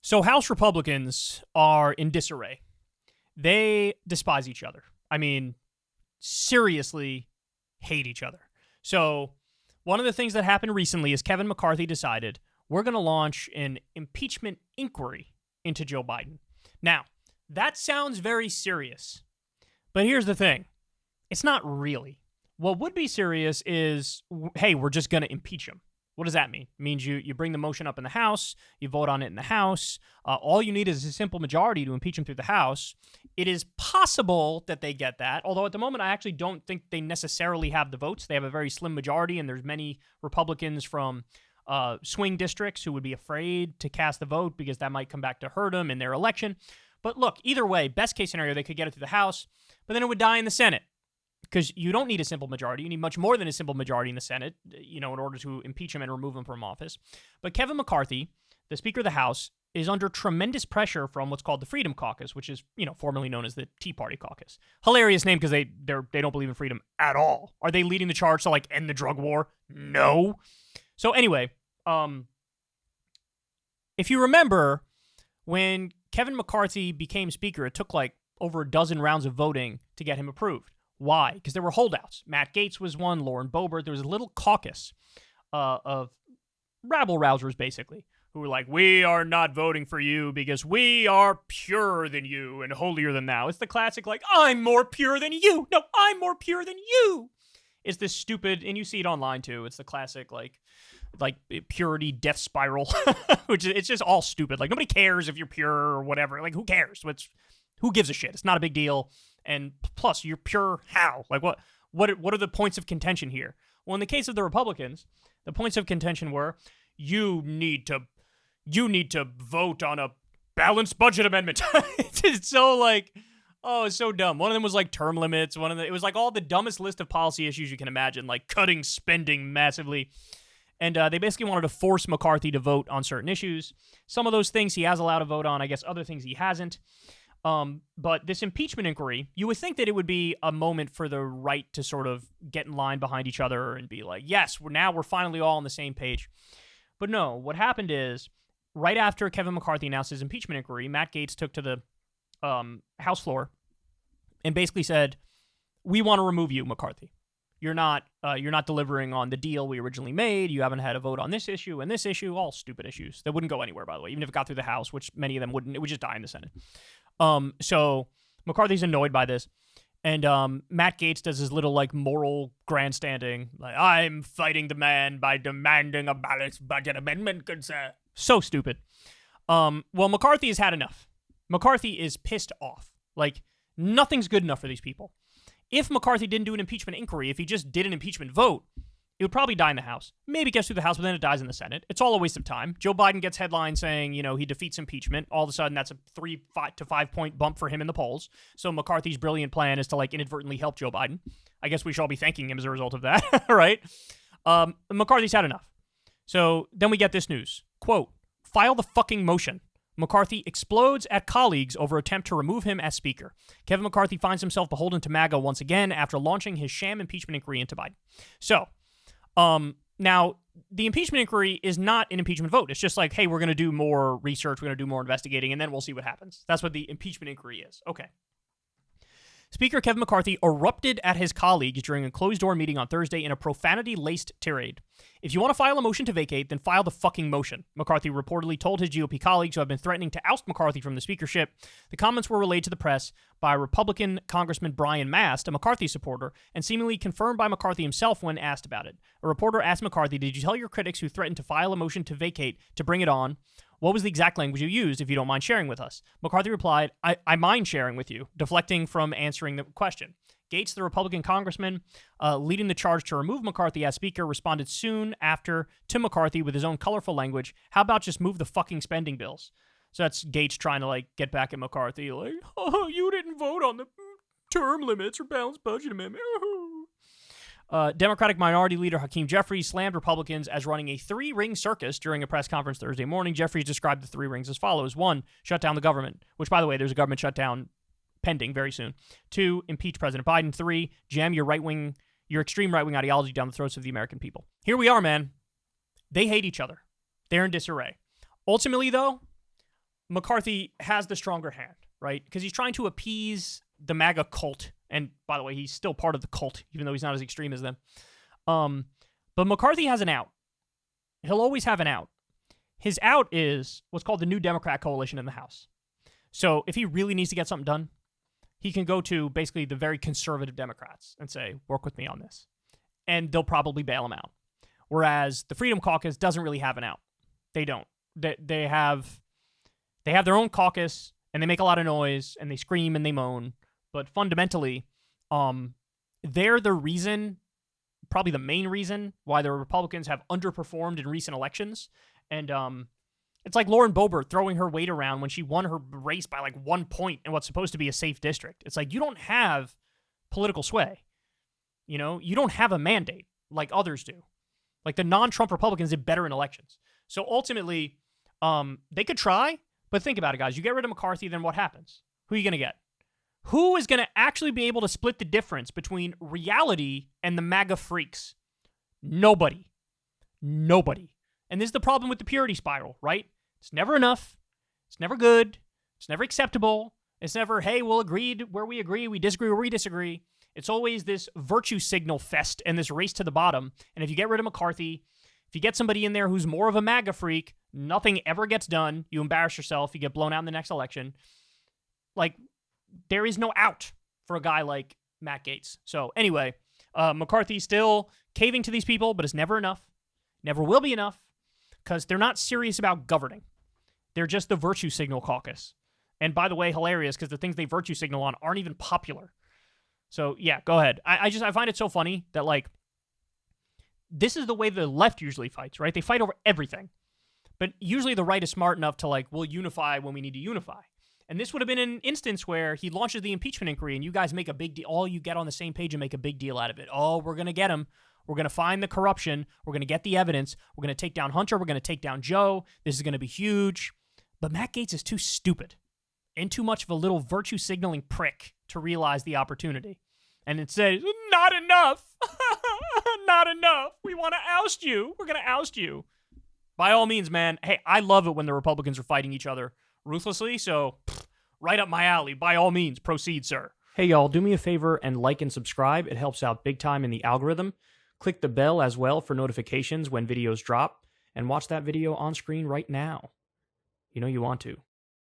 So House Republicans are in disarray. They despise each other. I mean, seriously hate each other. So one of the things that happened recently is Kevin McCarthy decided we're going to launch an impeachment inquiry into Joe Biden. Now, that sounds very serious. But here's the thing. It's not really. What would be serious is, hey, we're just going to impeach him. What does that mean? It means you bring the motion up in the House, you vote on it in the House. All you need is a simple majority to impeach him through the House. It is possible that they get that, although at the moment I actually don't think they necessarily have the votes. They have a very slim majority, and there's many Republicans from swing districts who would be afraid to cast the vote because that might come back to hurt them in their election. But look, either way, best case scenario, they could get it through the House, but then it would die in the Senate. Because you don't need a simple majority. You need much more than a simple majority in the Senate, in order to impeach him and remove him from office. But Kevin McCarthy, the Speaker of the House, is under tremendous pressure from what's called the Freedom Caucus, which is, formerly known as the Tea Party Caucus. Hilarious name because they don't believe in freedom at all. Are they leading the charge to, end the drug war? No. So anyway, if you remember, when Kevin McCarthy became Speaker, it took, over a dozen rounds of voting to get him approved. Why? Because there were holdouts. Matt Gaetz was one, Lauren Boebert. There was a little caucus of rabble-rousers, basically, who were like, we are not voting for you because we are purer than you and holier than thou. It's the classic, I'm more pure than you. No, I'm more pure than you. It's this stupid, and you see it online, too. It's the classic, purity death spiral, which it's just all stupid. Nobody cares if you're pure or whatever. Who cares? Who gives a shit? It's not a big deal. And plus, you're pure how? What are the points of contention here? Well, in the case of the Republicans, the points of contention were you need to vote on a balanced budget amendment. It's so it's so dumb. One of them was term limits. It was all the dumbest list of policy issues you can imagine, cutting spending massively. And they basically wanted to force McCarthy to vote on certain issues. Some of those things he has allowed to vote on. I guess other things he hasn't. But this impeachment inquiry, you would think that it would be a moment for the right to sort of get in line behind each other and be like, yes, we're finally all on the same page. But no, what happened is right after Kevin McCarthy announced his impeachment inquiry, Matt Gaetz took to the House floor and basically said, we want to remove you, McCarthy. You're not delivering on the deal we originally made. You haven't had a vote on this issue and this issue, all stupid issues that wouldn't go anywhere, by the way, even if it got through the House, which many of them wouldn't. It would just die in the Senate. So McCarthy's annoyed by this, and Matt Gaetz does his little moral grandstanding, I'm fighting the man by demanding a balanced budget amendment, good sir. So stupid. Well, McCarthy has had enough. McCarthy is pissed off. Nothing's good enough for these people. If McCarthy didn't do an impeachment inquiry, if he just did an impeachment vote, it would probably die in the House. Maybe it gets through the House, but then it dies in the Senate. It's all a waste of time. Joe Biden gets headlines saying, he defeats impeachment. All of a sudden, that's a 3 to 5 point bump for him in the polls. So McCarthy's brilliant plan is to inadvertently help Joe Biden. I guess we should all be thanking him as a result of that, right? McCarthy's had enough. So then we get this news. Quote, file the fucking motion. McCarthy explodes at colleagues over attempt to remove him as Speaker. Kevin McCarthy finds himself beholden to MAGA once again after launching his sham impeachment inquiry into Biden. So, now, the impeachment inquiry is not an impeachment vote. It's just hey, we're going to do more research, we're going to do more investigating, and then we'll see what happens. That's what the impeachment inquiry is. Okay. Speaker Kevin McCarthy erupted at his colleagues during a closed-door meeting on Thursday in a profanity-laced tirade. If you want to file a motion to vacate, then file the fucking motion, McCarthy reportedly told his GOP colleagues who have been threatening to oust McCarthy from the speakership. The comments were relayed to the press by Republican Congressman Brian Mast, a McCarthy supporter, and seemingly confirmed by McCarthy himself when asked about it. A reporter asked McCarthy, did you tell your critics who threatened to file a motion to vacate to bring it on? What was the exact language you used, if you don't mind sharing with us? McCarthy replied, I mind sharing with you, deflecting from answering the question. Gaetz, the Republican congressman leading the charge to remove McCarthy as Speaker, responded soon after to McCarthy with his own colorful language. How about just move the fucking spending bills? So that's Gaetz trying to get back at McCarthy, oh, you didn't vote on the term limits or balanced budget amendment. Democratic Minority Leader Hakeem Jeffries slammed Republicans as running a three-ring circus during a press conference Thursday morning. Jeffries described the three rings as follows. 1, shut down the government, which, by the way, there's a government shutdown pending very soon. 2, impeach President Biden. 3, jam your extreme right-wing ideology down the throats of the American people. Here we are, man. They hate each other. They're in disarray. Ultimately, though, McCarthy has the stronger hand, right? Because he's trying to appease the MAGA cult. And by the way, he's still part of the cult, even though he's not as extreme as them. But McCarthy has an out. He'll always have an out. His out is what's called the New Democrat Coalition in the House. So if he really needs to get something done, he can go to basically the very conservative Democrats and say, work with me on this. And they'll probably bail him out. Whereas the Freedom Caucus doesn't really have an out. They don't. They have their own caucus, and they make a lot of noise, and they scream and they moan. But fundamentally, they're the reason, probably the main reason, why the Republicans have underperformed in recent elections. And it's like Lauren Boebert throwing her weight around when she won her race by like 1 point in what's supposed to be a safe district. It's like, you don't have political sway. You know, you don't have a mandate like others do. Like the non-Trump Republicans did better in elections. So ultimately, they could try, but think about it, guys. You get rid of McCarthy, then what happens? Who are you going to get? Who is going to actually be able to split the difference between reality and the MAGA freaks? Nobody. Nobody. And this is the problem with the purity spiral, right? It's never enough. It's never good. It's never acceptable. It's never, hey, we'll agree where we agree, we disagree where we disagree. It's always this virtue signal fest and this race to the bottom. And if you get rid of McCarthy, if you get somebody in there who's more of a MAGA freak, nothing ever gets done. You embarrass yourself. You get blown out in the next election. Like, there is no out for a guy like Matt Gaetz. So anyway, McCarthy's still caving to these people, but it's never enough. Never will be enough because they're not serious about governing. They're just the virtue signal caucus. And by the way, hilarious because the things they virtue signal on aren't even popular. So yeah, go ahead. I find it so funny that like, this is the way the left usually fights, right? They fight over everything. But usually the right is smart enough to like, we'll unify when we need to unify. And this would have been an instance where he launches the impeachment inquiry and you guys make a big deal. All you get on the same page and make a big deal out of it. Oh, we're going to get him. We're going to find the corruption. We're going to get the evidence. We're going to take down Hunter. We're going to take down Joe. This is going to be huge. But Matt Gaetz is too stupid and too much of a little virtue signaling prick to realize the opportunity. And it says, not enough. Not enough. We want to oust you. We're going to oust you. By all means, man. Hey, I love it when the Republicans are fighting each other ruthlessly, so right up my alley. By all means, proceed, sir. Hey, y'all, do me a favor and like and subscribe. It helps out big time in the algorithm. Click the bell as well for notifications when videos drop, and watch that video on screen right now. You know you want to.